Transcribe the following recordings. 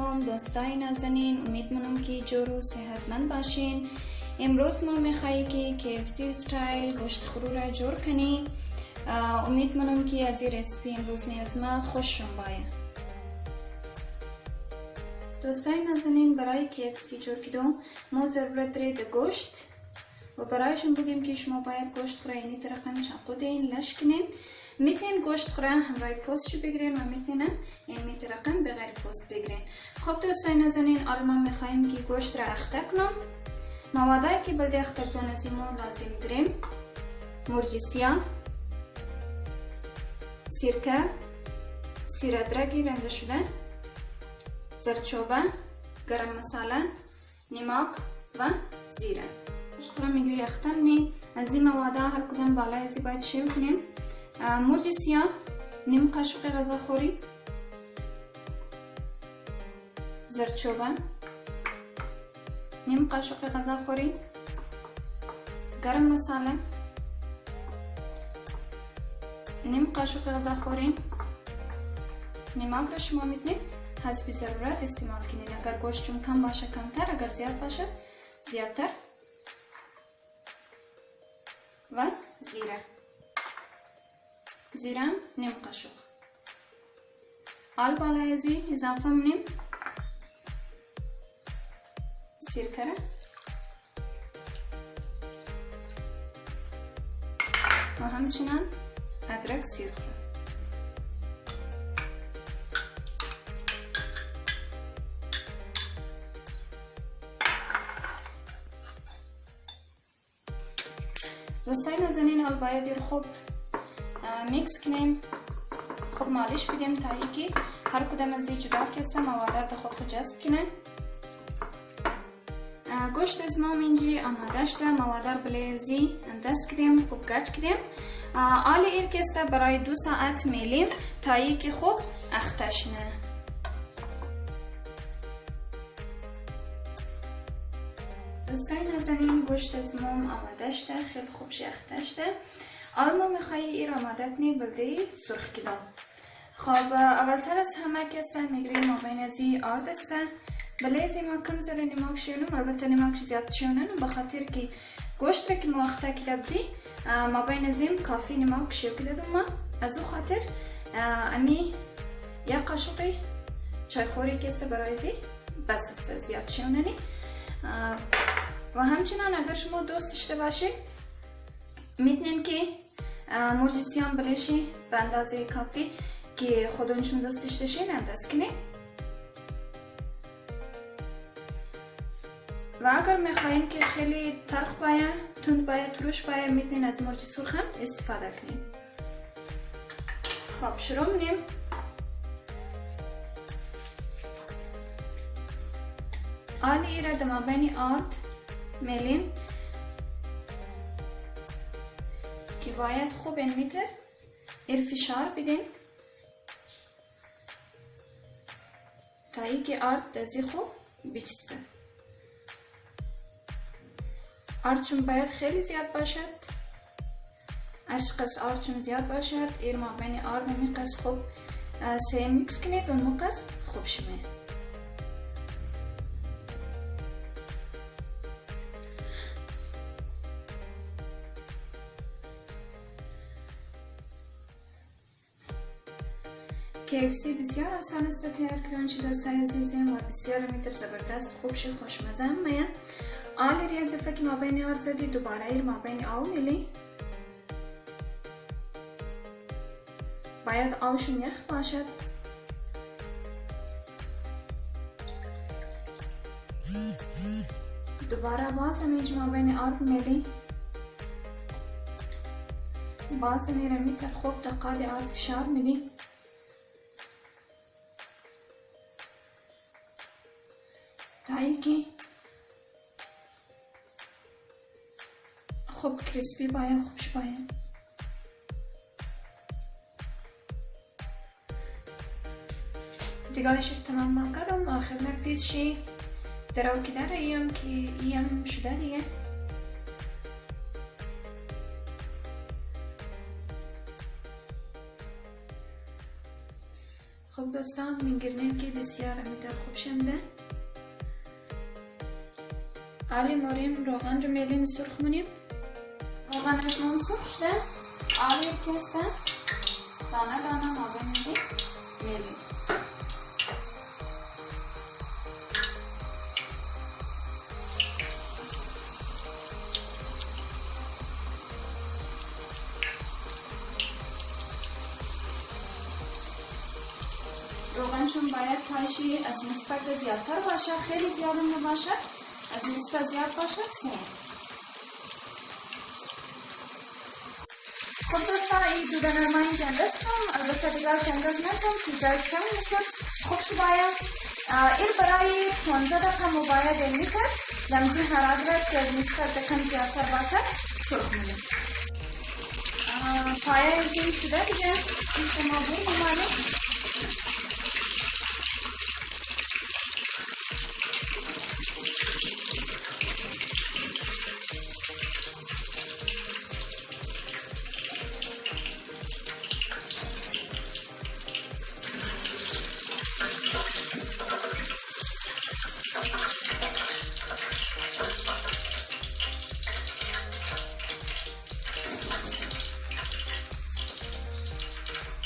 سلام دوستای نازنین، امیدوارم که جور و صحتمند باشین. امروز ما میخواهیم که KFC استایل گوشت خرو را جور کنیم. امیدوارم که از این رسیپی امروز از ما خوششون باید. دوستای نازنین، برای KFC جور کردن ما ضرورت دارید گوشت و برایشون بگیم که شما باید گوشت خورا اینی طرقم چاقو دین لش کنین. میتونین گوشت خورا همراه پوستش بگیرین و میتونین این طرقم بغیر پوست بگیرین. خب دوستای نازنین، الان ما میخوایم که گوشت را اخته کنم. موادایی که بلده اخته کنم از ما لازم داریم: مرچ سیاه، سرکه، سیر ادرک رنده شده، زردچوبه، گرم مساله، نمک و زیره. گوشت را میگیری اخته کنیم. از این مواد هر کدام بالای از باید شیو کنیم. مرچ سیاه نیم قاشق غذاخوری، زردچوبه نیم قاشق غذاخوری، گرم مساله نیم قاشق غذاخوری، نمک را شما میتونید حسب ضرورت استعمال کنید. اگر گوشتون کم باشه کمتر، اگر زیاد باشه زیادتر. و زیره نیم قاشق. آل بالای ازی اضافه منیم سرکه را و همچنان ادرک سیرخ. دوستای نازنین، حال باید خوب میکس کنیم، خوب مالش بدیم تا اینکه هر کدام از این جدا کسته مواد را خود جذب کنه. گوشت از ما اینجی آماده شده. مواد را بلیزی انداز کردیم، خوب گچ کردیم. آل ایر کسته برای 2 ساعت میلیم تا اینکه خوب اخته شنه. دوستای نازنین، گوشت از ما آماده شده، خیلی خوب اخته شده. حالا ما میخوایی این را آماده کنی بلده سرخ کدام. خب اولتر از همه کسته میگریم ما بین ازی آرد است. بلیزی ما کم زره نمک شیونم، البته نمک زیاد شیونم بخاطر که گوشت را که ما اخته کده بودی ما بین ازیم کافی نمک شیو کده دوم ما. از او خاطر امی یک قاشق چای خوری کسته برای ازی بس است، زیاد شیوننی. و همچنان اگر شما دوست داشته باشید میتونین که مرچ سیاه بلیشی به اندازه کافی که خودشون دوست داشتین انداز کنید. و اگر میخواین که خیلی تلخ باید، تند باید، ترش باید، میتونین از مرچ سرخ هم استفاده کنید. خب شروع منیم. آلی ایره دمابین آرد میلیم که باید خوب این میتر ایر فشار بدین تا ای که آرد دزی خوب بچسبه. آرد چون باید خیلی زیاد باشد. ارشقص آرد چون زیاد باشد ایر ما بین آرد نمیقص خوب سه میکس کنید و نمقص خوب شمه. KFC بسیار آسان است تیار کردن چه دوستای عزیزم و بسیار میتر زبردست خوب شد خوشمزه هم میاد. آل یک دفعه که ما بین آرد زدی دوباره ایر ما بین آو میلی. باید آوشون یخ باشد. دوباره باز همیج ما بین آرد میلی. باز میره میتر خوب تقال آرد فشار میدی. تایی که خوب کریسپی باید، خوبش باید. دیگه شد تمام ما کدم آخر نپیشی درو که در ایم که ایم شده دیگه. خب دوستان میگیرنیم که بسیار امیدوار خوب شمده. آلی موریم روغن رو میلیم سرخ منیم. روغن از من سرخ شده. آلی کسته دانه دانه ما بمیزیم میلیم. روغنشون باید تایشی از نسبت زیادتر باشه، خیلی زیاد نباشه، از نسبت زیاد باشه سیم. خب دوستا این دو دانرمایی جندز کنم، البته دیگر جندز نکنم که جایش کم میشد. خوبش باید این برای 15 دقیقه باید دمی کرد، دمزی حرارت که از نسبت دکم زیادتر باشه سرخ میدیم. پایه زیر شده دیگه این شما بود ممالیم.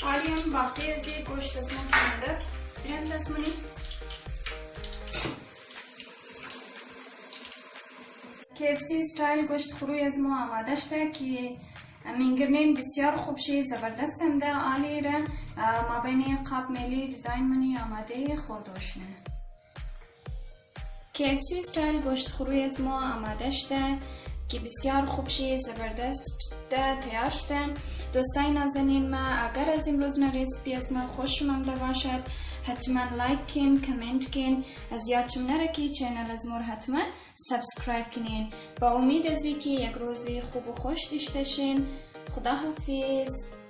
آلیم باقی از این گوشت از ما کنده بیرند از منی KFC استایل گوشت خوروی از ما آماده شده که میگرنیم بسیار خوب شد، زبردست هم ده. آلی را ما بین قاب میلی دیزاین منی آماده خوردوشنه. KFC استایل گوشت خوروی از ما آماده شده که بسیار خوب شد، زبردست تیار شده. دوستای نازنین ما اگر از امروز ریسیپی از ما خوش اومده باشد حتما لایک کن، کامنت کن، از یادتون نره که چینل از مور حتما سابسکرایب کنین. با امید از اینکه یک روزی خوب و خوش داشته باشین. خدا حافظ.